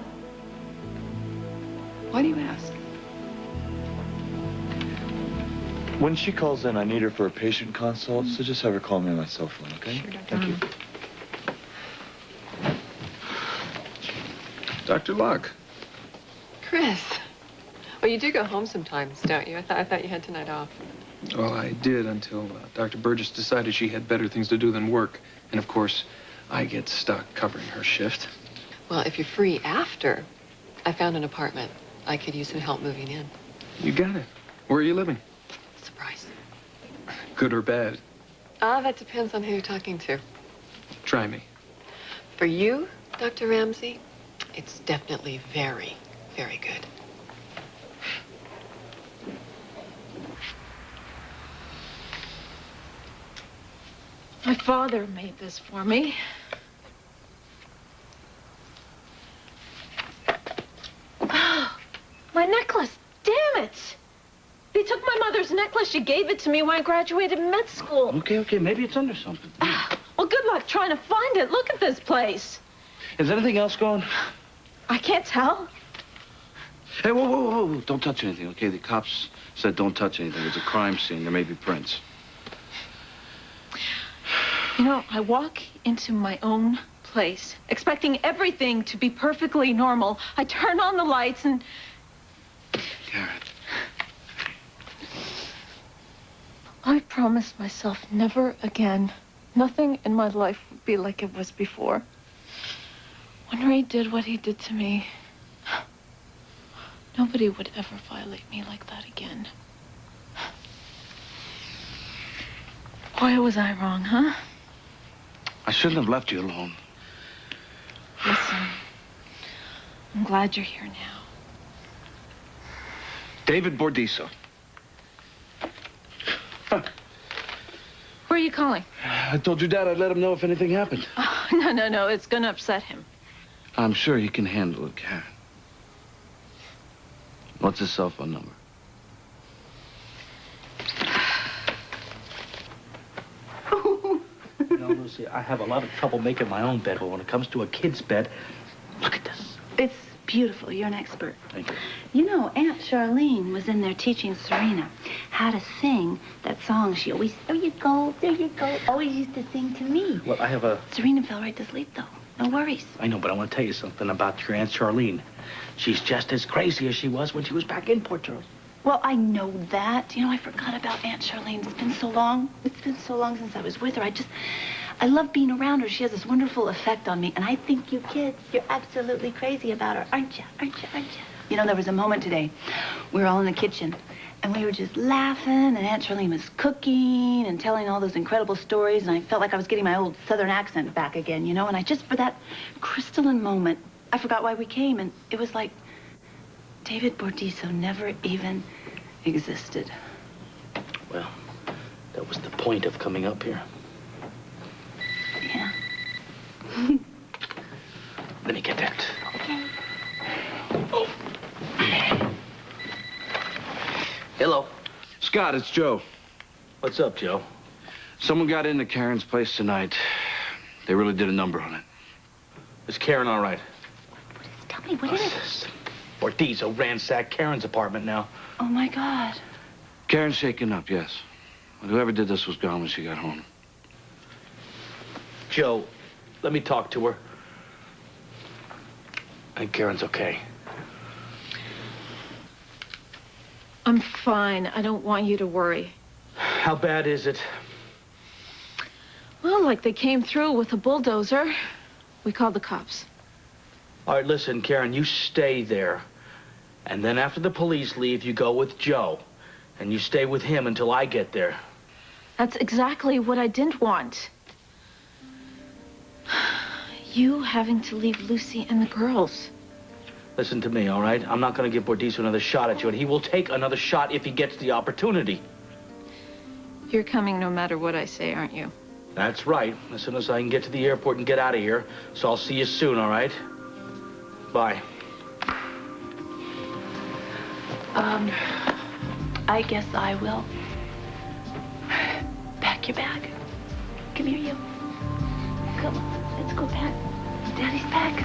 Why do you ask? When she calls in, I need her for a patient consult, so just have her call me on my cell phone, okay? Sure, Dr. Thank you. Dr. Locke. Chris. Well, you do go home sometimes, don't you? I thought you had tonight off. Well, I did until Dr. Burgess decided she had better things to do than work. And, of course, I get stuck covering her shift. Well, if you're free after, I found an apartment. I could use some help moving in. You got it. Where are you living? Surprise. Good or bad? That depends on who you're talking to. Try me. For you, Dr. Ramsey, it's definitely very, very good. My father made this for me. My necklace, damn it! They took my mother's necklace. She gave it to me when I graduated med school. Okay, maybe it's under something. Well, good luck trying to find it. Look at this place. Is anything else going? I can't tell. Hey, whoa. Don't touch anything, okay? The cops said don't touch anything. It's a crime scene. There may be prints. You know, I walk into my own place, expecting everything to be perfectly normal. I turn on the lights and... Karen. I promised myself never again. Nothing in my life would be like it was before. When Ray did what he did to me, nobody would ever violate me like that again. Why was I wrong, huh? I shouldn't have left you alone. Listen, I'm glad you're here now. David Bordiso. Where are you calling? I told your dad I'd let him know if anything happened. Oh, no, it's gonna upset him. I'm sure he can handle it, Karen. What's his cell phone number? You know, Lucy, I have a lot of trouble making my own bed, but when it comes to a kid's bed, look at this. It's beautiful. You're an expert. Thank you. You know, Aunt Charlene was in there teaching Serena how to sing that song she always, there you go, always used to sing to me. Well, I have a... Serena fell right to sleep, though. No worries. I know, but I want to tell you something about your Aunt Charlene. She's just as crazy as she was when she was back in Port Charles. Well, I know that. You know, I forgot about Aunt Charlene. It's been so long. It's been so long since I was with her. I love being around her. She has this wonderful effect on me. And I think you kids, you're absolutely crazy about her, aren't you? Aren't you? You know, there was a moment today. We were all in the kitchen, and we were just laughing, and Aunt Charlene was cooking and telling all those incredible stories, and I felt like I was getting my old Southern accent back again, you know? And I just, for that crystalline moment, I forgot why we came, and it was like David Bordiso never even existed. Well, that was the point of coming up here. Yeah. Let me get that. Okay. Oh. Hello. Scott, it's Joe. What's up, Joe? Someone got into Karen's place tonight. They really did a number on it. Is Karen all right? Tell me, what is it? Bordizo ransacked Karen's apartment now. Oh, my God. Karen's shaken up, yes. But whoever did this was gone when she got home. Joe, let me talk to her. I think Karen's okay. I'm fine. I don't want you to worry. How bad is it? Well, like they came through with a bulldozer. We called the cops. All right, listen, Karen, you stay there. And then after the police leave, you go with Joe. And you stay with him until I get there. That's exactly what I didn't want. You having to leave Lucy and the girls. Listen to me, all right? I'm not going to give Bordizo another shot at you, and he will take another shot if he gets the opportunity. You're coming no matter what I say, aren't you? That's right. As soon as I can get to the airport and get out of here. So I'll see you soon, all right? Bye. I guess I will. Pack your bag. Come here, you. Come on, let's go pack Daddy's bag.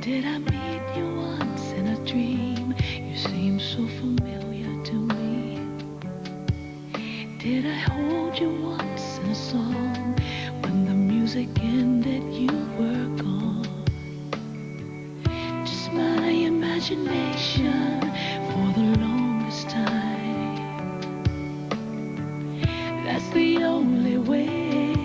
Did I meet you once in a dream? You seem so familiar to me. Did I hold you once in a song? When the music ended, you were gone. Just my imagination for the longest time. That's the only way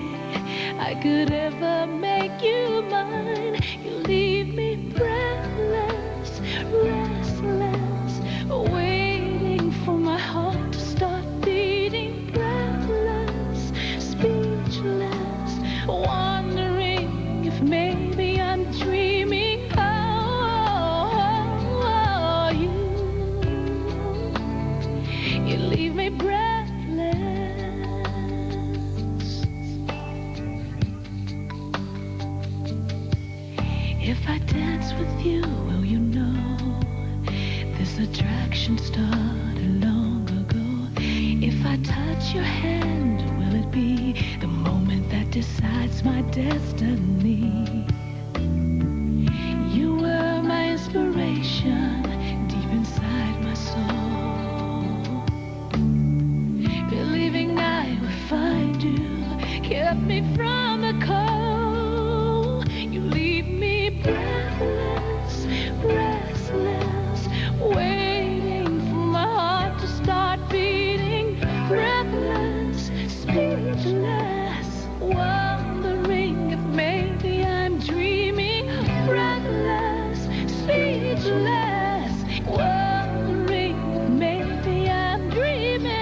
I could ever make you mine. You leave me breathless, restless, waiting for my heart to start beating. Breathless, speechless, wondering if maybe I'm dreaming. Oh, you leave me breathless. If I dance with you, will you know this attraction started long ago? If I touch your hand, will it be the moment that decides my destiny? You were my inspiration deep inside my soul. Believing I would find you kept me from the cold. You leave me breathless, restless, waiting for my heart to start beating. Breathless, speechless, wondering if maybe I'm dreaming. Breathless, speechless, wondering if maybe I'm dreaming.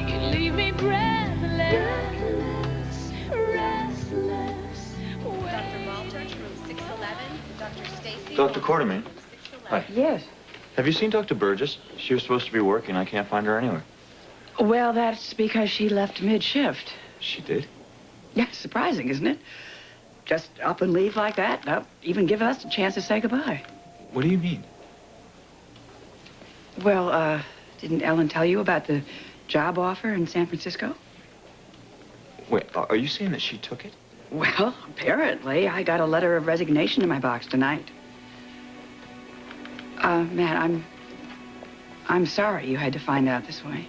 You leave me breathless, restless. Dr. Malters, room 611. Dr. Stacy. Dr. Courtney. Hi. Yes. Have you seen Dr. Burgess? She was supposed to be working. I can't find her anywhere. Well, that's because she left mid-shift. She did? Yeah, surprising, isn't it? Just up and leave like that, not even give us a chance to say goodbye. What do you mean? Well, didn't Ellen tell you about the job offer in San Francisco? Wait, are you saying that she took it? Well, apparently. I got a letter of resignation in my box tonight. Matt, I'm sorry you had to find out this way.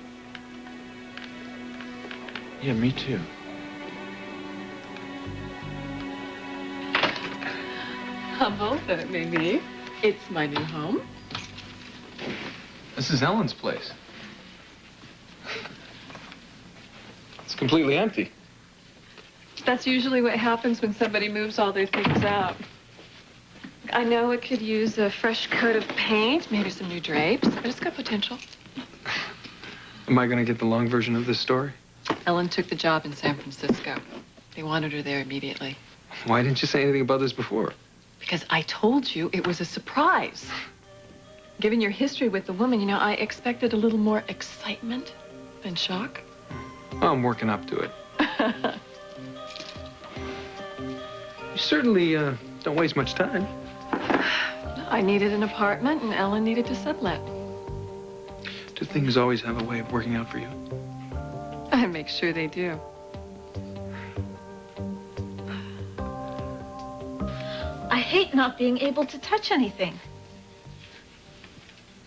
Yeah, me too. Humble though it may be, it's my new home. This is Ellen's place. It's completely empty. That's usually what happens when somebody moves all their things out. I know it could use a fresh coat of paint, maybe some new drapes, but it's got potential. Am I going to get the long version of this story? Ellen took the job in San Francisco. They wanted her there immediately. Why didn't you say anything about this before? Because I told you it was a surprise. Given your history with the woman, you know, I expected a little more excitement than shock. Well, I'm working up to it. You certainly don't waste much time. I needed an apartment, and Ellen needed to sublet. Do things always have a way of working out for you? I make sure they do. I hate not being able to touch anything.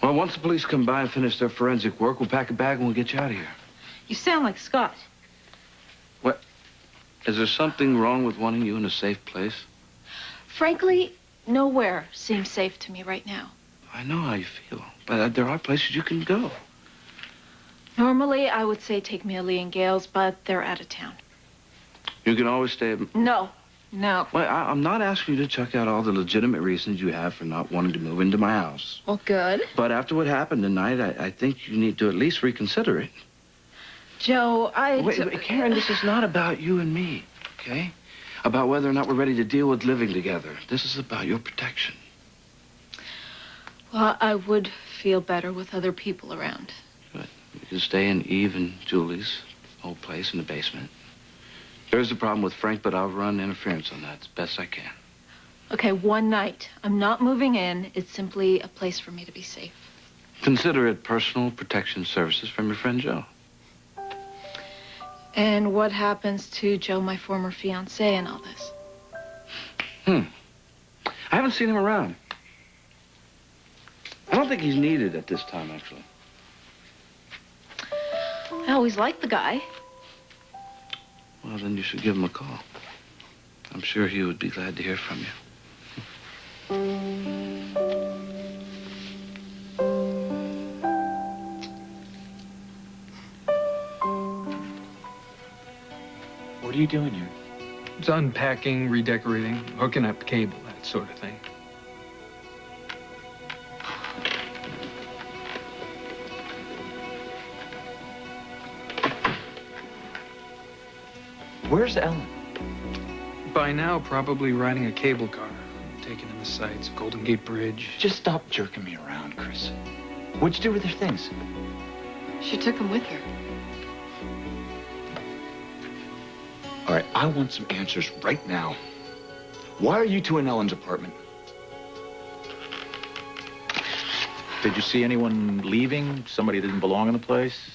Well, once the police come by and finish their forensic work, we'll pack a bag and we'll get you out of here. You sound like Scott. What? Is there something wrong with wanting you in a safe place? Frankly, nowhere seems safe to me right now. I know how you feel, but there are places you can go. Normally, I would say take Millie and Gail's, but they're out of town. You can always stay at... No. Well, I'm not asking you to check out all the legitimate reasons you have for not wanting to move into my house. Well, good. But after what happened tonight, I think you need to at least reconsider it. Joe, Wait, Karen, this is not about you and me, okay? About whether or not we're ready to deal with living together. This is about your protection. Well, I would feel better with other people around. Good. You can stay in Eve and Julie's old place in the basement. There's the problem with Frank, but I'll run interference on that as best I can. Okay, one night. I'm not moving in. It's simply a place for me to be safe. Consider it personal protection services from your friend Joe. And what happens to Joe, my former fiancé, in all this? I haven't seen him around. I don't think he's needed at this time, actually. I always liked the guy. Well, then you should give him a call. I'm sure he would be glad to hear from you. What are you doing here? It's unpacking, redecorating, hooking up cable, that sort of thing. Where's Ellen? By now, probably riding a cable car, taking in the sights, Golden Gate Bridge. Just stop jerking me around, Chris. What'd you do with her things? She took them with her. All right, I want some answers right now. Why are you two in Ellen's apartment? Did you see anyone leaving? Somebody didn't belong in the place?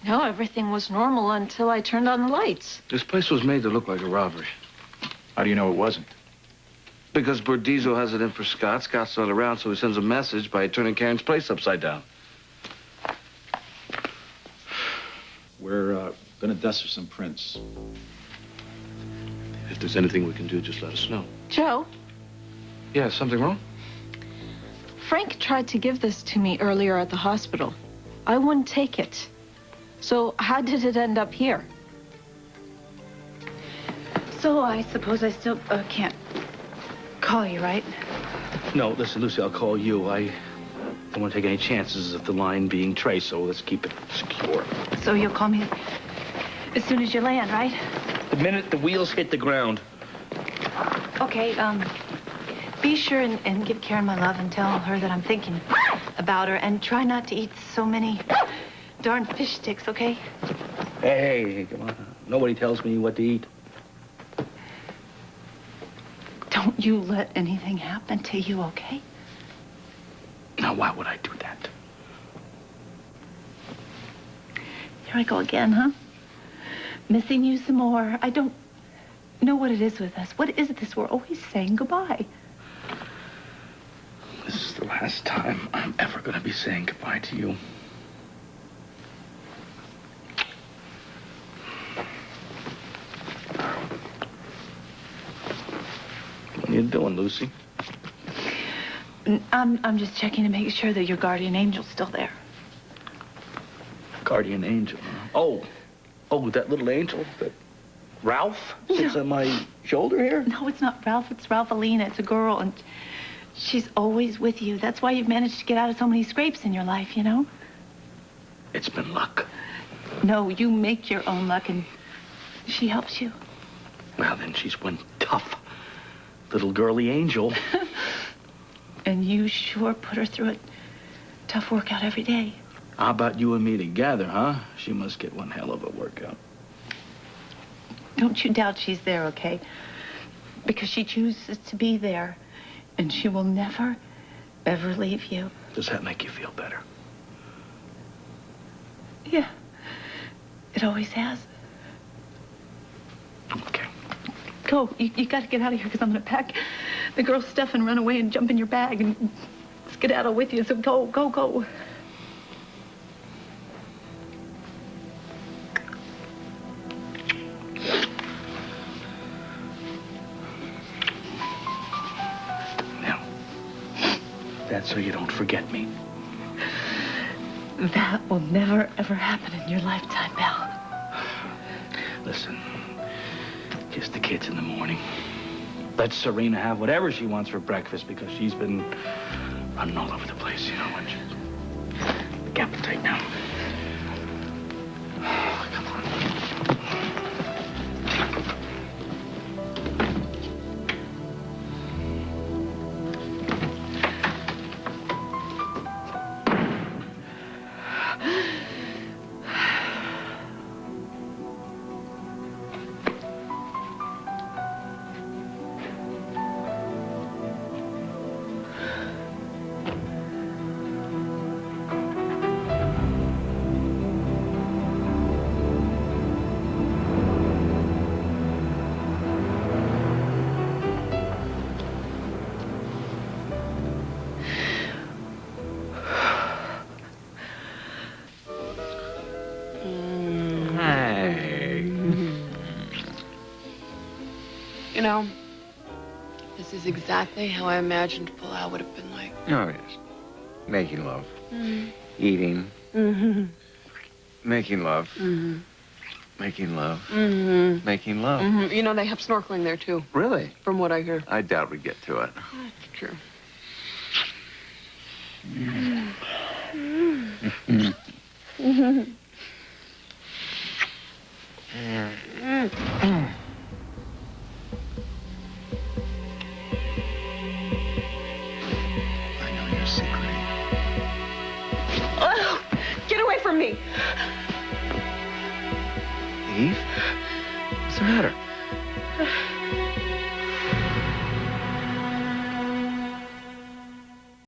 No, everything was normal until I turned on the lights. This place was made to look like a robbery. How do you know it wasn't? Because Bordizzo has it in for Scott. Scott's not around, so he sends a message by turning Karen's place upside down. We're gonna dust for some prints. If there's anything we can do, just let us know. Joe, Yeah, something wrong? Frank tried to give this to me earlier at the hospital. I wouldn't take it. So how did it end up here? So I suppose I still can't call you, right? No, listen, Lucy, I'll call you. I don't want to take any chances of the line being traced, so let's keep it secure. So you'll call me as soon as you land, right? The minute the wheels hit the ground. Okay, be sure and give Karen my love and tell her that I'm thinking about her, and try not to eat so many darn fish sticks, okay? Hey, come on. Nobody tells me what to eat. Don't you let anything happen to you, okay? Now, why would I do that? Here I go again, huh? Missing you some more. I don't know what it is with us. What is this? We're always saying goodbye. This is the last time I'm ever going to be saying goodbye to you. What are you doing, Lucy? I'm just checking to make sure that your guardian angel's still there. Guardian angel. Huh? Oh, that little angel that Ralph sits on my shoulder here? No, it's not Ralph. It's Ralphalina. It's a girl, and she's always with you. That's why you've managed to get out of so many scrapes in your life, you know? It's been luck. No, you make your own luck, and she helps you. Well, then she's one tough little girly angel. And you sure put her through a tough workout every day. How about you and me together, huh? She must get one hell of a workout. Don't you doubt she's there, okay? Because she chooses to be there, and she will never, ever leave you. Does that make you feel better? Yeah. It always has. Okay. Go. You got to get out of here because I'm going to pack the girl's stuff and run away and jump in your bag and skedaddle with you. So go, go, go. Now, that's so you don't forget me. That will never, ever happen in your lifetime, Belle. Listen, kiss the kids in the morning. Let Serena have whatever she wants for breakfast because she's been running all over the place, you know, and she's big appetite now. Oh, come on. You know, this is exactly how I imagined pullout would have been like. Oh, yes. Making love. Mm-hmm. Eating. Mm-hmm. Making love. Mm-hmm. Making love. Mm-hmm. Making love. Mm-hmm. You know, they have snorkeling there, too, Really? from what I hear. I doubt we'd get to it. That's true. I know your secret. Oh, get away from me! Eve? What's the matter?